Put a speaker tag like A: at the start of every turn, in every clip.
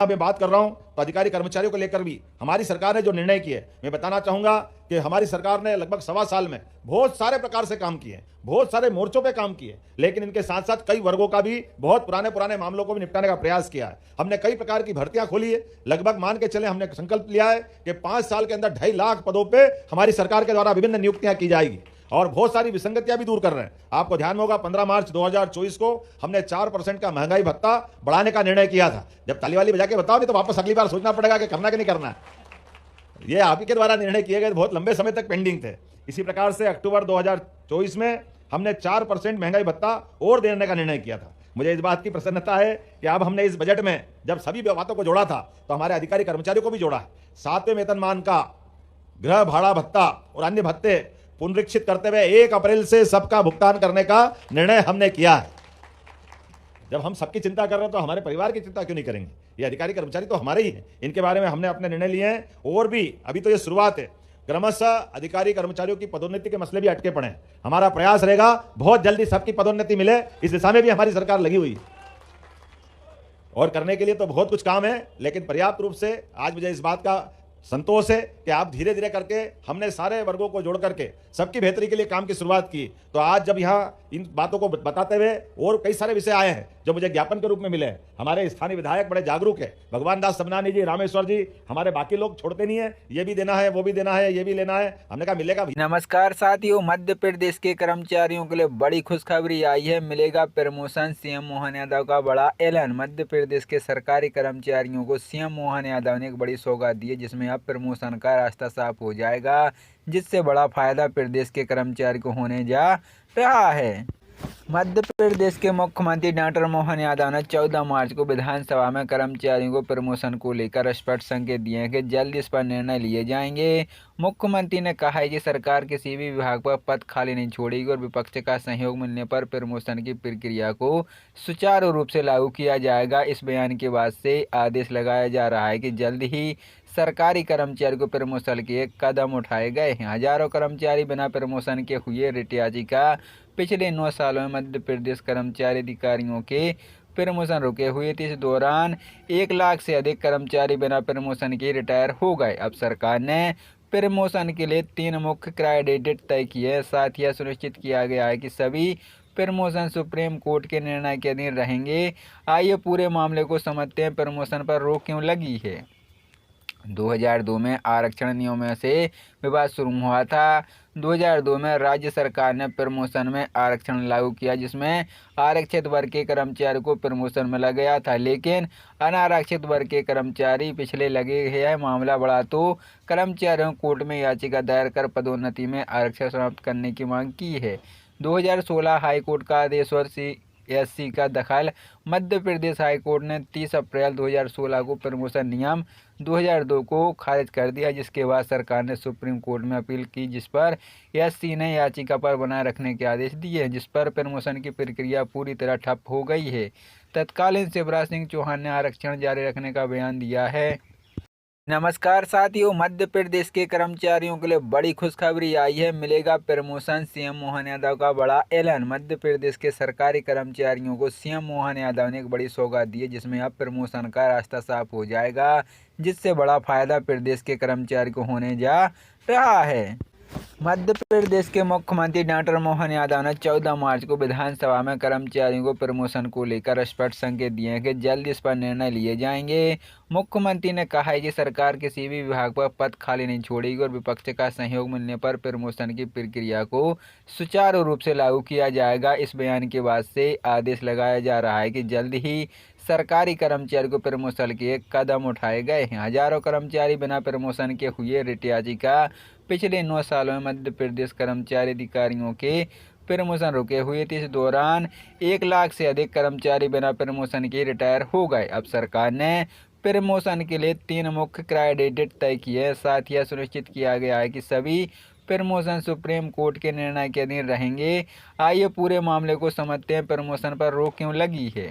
A: मैं बात कर रहा हूं तो अधिकारी कर्मचारियों को लेकर भी हमारी सरकार ने जो निर्णय किए, मैं बताना चाहूंगा कि हमारी सरकार ने लगभग सवा साल में बहुत सारे प्रकार से काम किए, बहुत सारे मोर्चों पे काम किए, लेकिन इनके साथ साथ कई वर्गों का भी बहुत पुराने पुराने मामलों को भी निपटाने का प्रयास किया है। हमने कई प्रकार की भर्तियां खोली है। लगभग मान के चले, हमने संकल्प लिया है कि 5 साल के अंदर 2.5 लाख पदों पे हमारी सरकार के द्वारा विभिन्न नियुक्तियां की जाएगी और बहुत सारी विसंगतियां भी दूर कर रहे हैं। आपको ध्यान होगा 15 मार्च 2024 को हमने 4% का महंगाई भत्ता बढ़ाने का निर्णय किया था। जब ताली वाली बजा के बताओ नहीं तो वापस अगली बार सोचना पड़ेगा कि करना कि नहीं करना है। ये आप ही के द्वारा निर्णय किए गए, बहुत लंबे समय तक पेंडिंग थे। इसी प्रकार से अक्टूबर 2024 में हमने 4% महंगाई भत्ता और देने का निर्णय किया था। मुझे इस बात की प्रसन्नता है कि अब हमने इस बजट में जब सभी बातों को जोड़ा था तो हमारे अधिकारी कर्मचारियों को भी जोड़ा है। 7वें वेतनमान का गृह भाड़ा भत्ता और अन्य भत्ते पुनरीक्षित करते हुए 1 अप्रैल से सबका भुगतान करने का निर्णय हमने किया है। जब हम सबकी चिंता कर रहे हैं तो हमारे परिवार की चिंता क्यों नहीं करेंगे? ये अधिकारी कर्मचारी तो हमारे ही हैं, इनके बारे में हमने अपने निर्णय लिए हैं। और भी अभी तो ये शुरुआत है, क्रमशः अधिकारी कर्मचारियों की पदोन्नति के मसले भी अटके पड़े हैं। हमारा प्रयास रहेगा बहुत जल्दी सबकी पदोन्नति मिले, इस दिशा में भी हमारी सरकार लगी हुई है। और करने के लिए तो बहुत कुछ काम है, लेकिन पर्याप्त रूप से आज मुझे इस बात का संतोष है कि आप धीरे धीरे करके हमने सारे वर्गों को जोड़ करके सबकी बेहतरी के लिए काम की शुरुआत की। तो आज जब यहाँ इन बातों को बताते हुए और कई सारे विषय आए हैं जो मुझे ज्ञापन के रूप में मिले हैं। हमारे स्थानीय विधायक बड़े जागरूक है, भगवान दास समनानी जी, रामेश्वर जी, हमारे बाकी लोग छोड़ते नहीं है, ये भी देना है, वो भी देना है, ये भी लेना है। हमने कहा मिलेगा भी।
B: नमस्कार साथियों, मध्य प्रदेश के कर्मचारियों के लिए बड़ी खुशखबरी आई है। मिलेगा प्रमोशन। सीएम मोहन यादव का बड़ा ऐलान। मध्य प्रदेश के सरकारी कर्मचारियों को सीएम मोहन यादव ने एक बड़ी सौगात दी है, जिसमें अब प्रमोशन का रास्ता साफ हो जाएगा, जिससे बड़ा फायदा प्रदेश के कर्मचारी को होने जा रहा है। मध्य प्रदेश के मुख्यमंत्री डॉक्टर मोहन यादव ने 14 मार्च को विधानसभा में कर्मचारियों को प्रमोशन को लेकर स्पष्ट संकेत दिए हैं कि जल्द इस पर निर्णय लिए जाएंगे। मुख्यमंत्री ने कहा है कि सरकार किसी भी विभाग पर पद खाली नहीं छोड़ेगी और विपक्ष का सहयोग मिलने पर प्रमोशन की प्रक्रिया को सुचारू रूप से लागू किया जाएगा। इस बयान के बाद से आदेश लगाया जा रहा है कि जल्द ही सरकारी कर्मचारी को प्रमोशन के कदम उठाए गए हैं। हजारों कर्मचारी बिना प्रमोशन के हुए रिटायरी का पिछले 9 सालों में मध्य प्रदेश कर्मचारी अधिकारियों के प्रमोशन रुके हुए थे। इस दौरान 1 लाख से अधिक कर्मचारी बिना प्रमोशन के रिटायर हो गए। अब सरकार ने प्रमोशन के लिए 3 मुख्य क्राइटेरिया तय किए। साथ ही सुनिश्चित किया गया है कि सभी प्रमोशन सुप्रीम कोर्ट के निर्णय के अधीन रहेंगे। आइए पूरे मामले को समझते हैं। प्रमोशन पर रोक क्यों लगी है? 2002 में आरक्षण नियमों से विवाद शुरू हुआ था। 2002 में राज्य सरकार ने प्रमोशन में आरक्षण लागू किया, जिसमें आरक्षित वर्ग के कर्मचारी को प्रमोशन मिला गया था, लेकिन अनारक्षित वर्ग के कर्मचारी पिछले लगे हैं। मामला बढ़ा तो कर्मचारियों कोर्ट में याचिका दायर कर पदोन्नति में आरक्षण समाप्त करने की मांग की है। 2016 हाईकोर्ट का आदेश और एससी का दखल। मध्य प्रदेश हाईकोर्ट ने 30 अप्रैल 2016 को प्रमोशन नियम 2002 को खारिज कर दिया, जिसके बाद सरकार ने सुप्रीम कोर्ट में अपील की, जिस पर एससी ने याचिका पर बनाए रखने के आदेश दिए हैं, जिस पर प्रमोशन की प्रक्रिया पूरी तरह ठप हो गई है। तत्कालीन शिवराज सिंह चौहान ने आरक्षण जारी रखने का बयान दिया है। नमस्कार साथियों, मध्य प्रदेश के कर्मचारियों के लिए बड़ी खुशखबरी आई है। मिलेगा प्रमोशन। सीएम मोहन यादव का बड़ा ऐलान। मध्य प्रदेश के सरकारी कर्मचारियों को सीएम मोहन यादव ने एक बड़ी सौगात दी है, जिसमें अब प्रमोशन का रास्ता साफ हो जाएगा, जिससे बड़ा फायदा प्रदेश के कर्मचारी को होने जा रहा है। मध्य प्रदेश के मुख्यमंत्री डॉक्टर मोहन यादव ने 14 मार्च को विधानसभा में कर्मचारियों को प्रमोशन को लेकर स्पष्ट संकेत दिए हैं कि जल्द इस पर निर्णय लिए जाएंगे। मुख्यमंत्री ने कहा है कि सरकार किसी भी विभाग पर पद खाली नहीं छोड़ेगी और विपक्ष का सहयोग मिलने पर प्रमोशन की प्रक्रिया को सुचारू रूप से लागू किया जाएगा। इस बयान के बाद से आदेश लगाया जा रहा है कि जल्द ही सरकारी कर्मचारी को प्रमोशन के कदम उठाए गए हैं। हजारों कर्मचारी बिना प्रमोशन के हुए रिटायरी का पिछले 9 सालों में मध्य प्रदेश कर्मचारी अधिकारियों के प्रमोशन रुके हुए थे। इस दौरान 1 लाख से अधिक कर्मचारी बिना प्रमोशन के रिटायर हो गए। अब सरकार ने प्रमोशन के लिए 3 मुख्य क्राइटेरिया तय किए। साथ ही सुनिश्चित किया गया है कि सभी प्रमोशन सुप्रीम कोर्ट के निर्णय के अधीन रहेंगे। आइए पूरे मामले को समझते हैं। प्रमोशन पर रोक क्यों लगी है?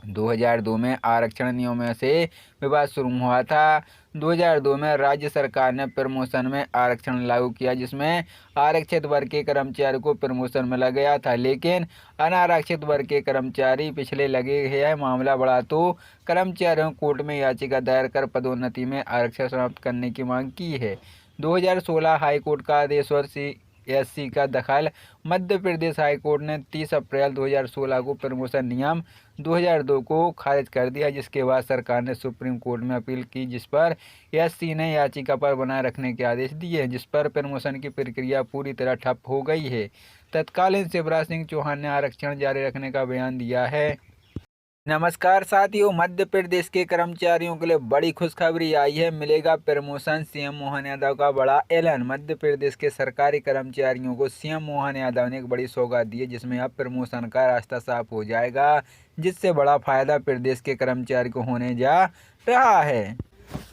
B: 2002 में आरक्षण नियमों से विवाद शुरू हुआ था। 2002 में राज्य सरकार ने प्रमोशन में आरक्षण लागू किया, जिसमें आरक्षित वर्ग के कर्मचारी को प्रमोशन मिला गया था, लेकिन अनारक्षित वर्ग के कर्मचारी पिछले लगे। यह मामला बढ़ा तो कर्मचारियों कोर्ट में याचिका दायर कर पदोन्नति में आरक्षण समाप्त करने की मांग की है। 2016 हाईकोर्ट का आदेश और एससी का दखल। मध्य प्रदेश हाईकोर्ट ने 30 अप्रैल 2016 को प्रमोशन नियम 2002 को खारिज कर दिया, जिसके बाद सरकार ने सुप्रीम कोर्ट में अपील की, जिस पर एससी ने याचिका पर बनाए रखने के आदेश दिए हैं, जिस पर प्रमोशन की प्रक्रिया पूरी तरह ठप हो गई है। तत्कालीन शिवराज सिंह चौहान ने आरक्षण जारी रखने का बयान दिया है। नमस्कार साथियों, मध्य प्रदेश के कर्मचारियों के लिए बड़ी खुशखबरी आई है। मिलेगा प्रमोशन। सीएम मोहन यादव का बड़ा ऐलान। मध्य प्रदेश के सरकारी कर्मचारियों को सीएम मोहन यादव ने एक बड़ी सौगात दी है, जिसमें अब प्रमोशन का रास्ता साफ हो जाएगा, जिससे बड़ा फायदा प्रदेश के कर्मचारी को होने जा रहा है।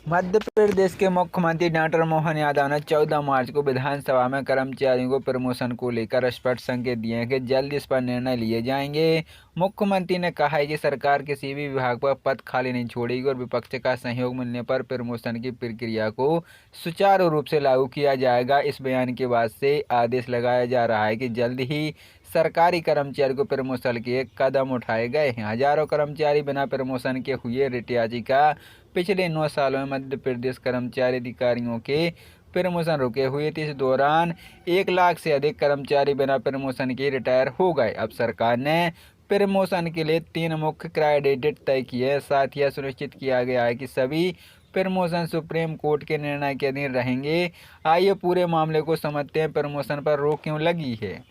B: मध्य प्रदेश के मुख्यमंत्री डॉक्टर मोहन यादव ने 14 मार्च को विधानसभा में कर्मचारियों को प्रमोशन को लेकर स्पष्ट संकेत दिए हैं कि जल्द इस पर निर्णय लिए जाएंगे। मुख्यमंत्री ने कहा है कि सरकार किसी भी विभाग पर पद खाली नहीं छोड़ेगी और विपक्ष का सहयोग मिलने पर प्रमोशन की प्रक्रिया को सुचारू रूप से लागू किया जाएगा। इस बयान के बाद से आदेश लगाया जा रहा है कि जल्द ही सरकारी कर्मचारी को प्रमोशन के कदम उठाए गए हैं। हजारों कर्मचारी बिना प्रमोशन के हुए रिट याचिका। पिछले 9 सालों में मध्य प्रदेश कर्मचारी अधिकारियों के प्रमोशन रुके हुए थे। इस दौरान 1 लाख से अधिक कर्मचारी बिना प्रमोशन के रिटायर हो गए। अब सरकार ने प्रमोशन के लिए 3 मुख्य क्राइटेरिया तय किए हैं। साथ ही सुनिश्चित किया गया है कि सभी प्रमोशन सुप्रीम कोर्ट के निर्णय के अधीन रहेंगे। आइए पूरे मामले को समझते हैं। प्रमोशन पर रोक क्यों लगी है?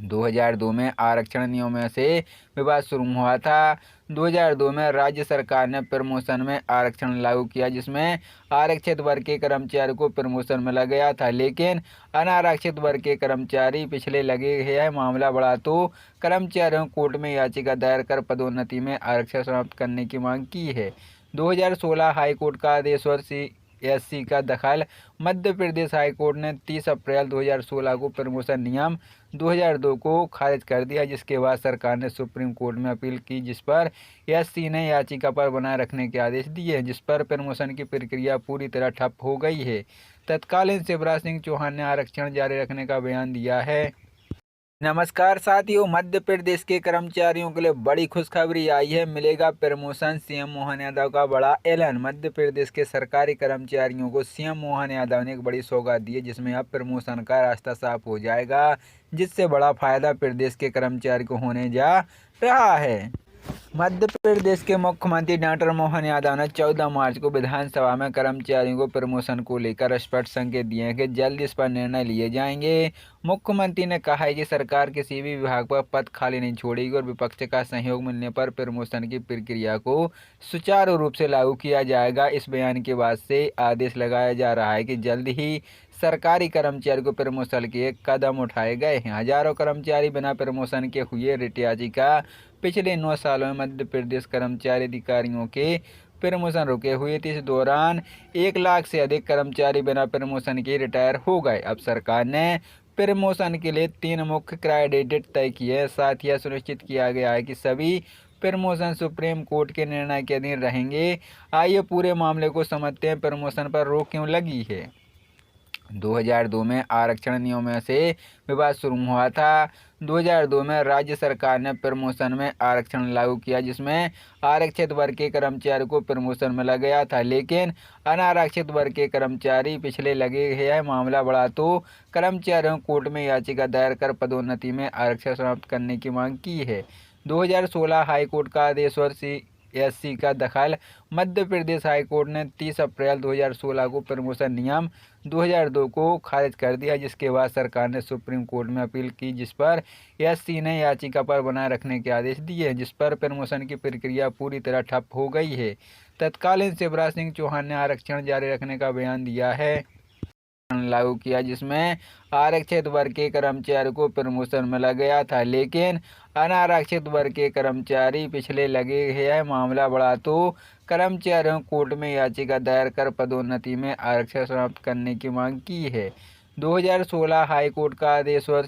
B: 2002 में आरक्षण नियमों से विवाद शुरू हुआ था। 2002 में राज्य सरकार ने प्रमोशन में आरक्षण लागू किया, जिसमें आरक्षित वर्ग के कर्मचारी को प्रमोशन मिला गया था, लेकिन अनारक्षित वर्ग के कर्मचारी पिछले लगे। यह मामला बढ़ा तो कर्मचारियों कोर्ट में याचिका दायर कर पदोन्नति में आरक्षण समाप्त करने की मांग की है। 2016 हाईकोर्ट का आदेश और एससी का दखल। मध्य प्रदेश हाईकोर्ट ने 30 अप्रैल 2016 को प्रमोशन नियम 2002 को खारिज कर दिया, जिसके बाद सरकार ने सुप्रीम कोर्ट में अपील की, जिस पर एससी ने याचिका पर बनाए रखने के आदेश दिए हैं, जिस पर प्रमोशन की प्रक्रिया पूरी तरह ठप हो गई है। तत्कालीन शिवराज सिंह चौहान ने आरक्षण जारी रखने का बयान दिया है। नमस्कार साथियों, मध्य प्रदेश के कर्मचारियों के लिए बड़ी खुशखबरी आई है। मिलेगा प्रमोशन। सीएम मोहन यादव का बड़ा ऐलान। मध्य प्रदेश के सरकारी कर्मचारियों को सीएम मोहन यादव ने एक बड़ी सौगात दी है, जिसमें अब प्रमोशन का रास्ता साफ हो जाएगा, जिससे बड़ा फायदा प्रदेश के कर्मचारी को होने जा रहा है। मध्य प्रदेश के मुख्यमंत्री डॉक्टर मोहन यादव ने 14 मार्च को विधानसभा में कर्मचारियों को प्रमोशन को लेकर स्पष्ट संकेत दिए हैं कि जल्द इस पर निर्णय लिए जाएंगे। मुख्यमंत्री ने कहा है कि सरकार किसी भी विभाग पर पद खाली नहीं छोड़ेगी और विपक्ष का सहयोग मिलने पर प्रमोशन की प्रक्रिया को सुचारू रूप से लागू किया जाएगा। इस बयान के बाद से आदेश लगाया जा रहा है कि जल्द ही सरकारी कर्मचारी को प्रमोशन के कदम उठाए गए हैं। हजारों कर्मचारी बिना प्रमोशन के हुए रिट याचिका। पिछले 9 सालों में मध्य प्रदेश कर्मचारी अधिकारियों के प्रमोशन रुके हुए थे। इस दौरान 1 लाख से अधिक कर्मचारी बिना प्रमोशन के रिटायर हो गए। अब सरकार ने प्रमोशन के लिए 3 मुख्य क्राइटेरिया तय किए हैं। साथ ही सुनिश्चित किया गया है कि सभी प्रमोशन सुप्रीम कोर्ट के निर्णय के अधीन रहेंगे। आइए पूरे मामले को समझते हैं। प्रमोशन पर रोक क्यों लगी है? 2002 में आरक्षण नियमों से विवाद शुरू हुआ था। 2002 में राज्य सरकार ने प्रमोशन में आरक्षण लागू किया, जिसमें आरक्षित वर्ग के कर्मचारी को प्रमोशन मिला गया था, लेकिन अनारक्षित वर्ग के कर्मचारी पिछले लगे। यह मामला बढ़ा तो कर्मचारियों कोर्ट में याचिका दायर कर पदोन्नति में आरक्षण समाप्त करने की मांग की है। 2016 हाईकोर्ट का आदेश और एससी का दखल। मध्य प्रदेश हाईकोर्ट ने 30 अप्रैल 2016 को प्रमोशन नियम 2002 को खारिज कर दिया, जिसके बाद सरकार ने सुप्रीम कोर्ट में अपील की, जिस पर एससी ने याचिका पर बनाए रखने के आदेश दिए हैं, जिस पर प्रमोशन की प्रक्रिया पूरी तरह ठप हो गई है। तत्कालीन शिवराज सिंह चौहान ने आरक्षण जारी रखने का बयान दिया है। लागू किया, जिसमें आरक्षित वर्ग के कर्मचारी को प्रमोशन मिला गया था, लेकिन अनारक्षित वर्ग के कर्मचारी पिछले लगे। यह मामला बढ़ा तो कर्मचारियों कोर्ट में याचिका दायर कर पदोन्नति में आरक्षण समाप्त करने की मांग की है। 2016 हाईकोर्ट का आदेश और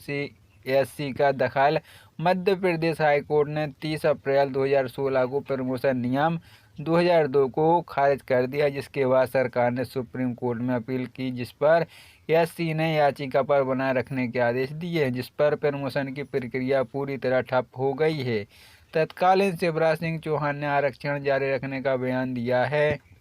B: एससी का दखल। मध्य प्रदेश हाईकोर्ट ने 30 अप्रैल 2016 को प्रमोशन नियम 2002 को खारिज कर दिया, जिसके बाद सरकार ने सुप्रीम कोर्ट में अपील की, जिस पर एससी ने याचिका पर बनाए रखने के आदेश दिए हैं, जिस पर प्रमोशन की प्रक्रिया पूरी तरह ठप हो गई है। तत्कालीन शिवराज सिंह चौहान ने आरक्षण जारी रखने का बयान दिया है।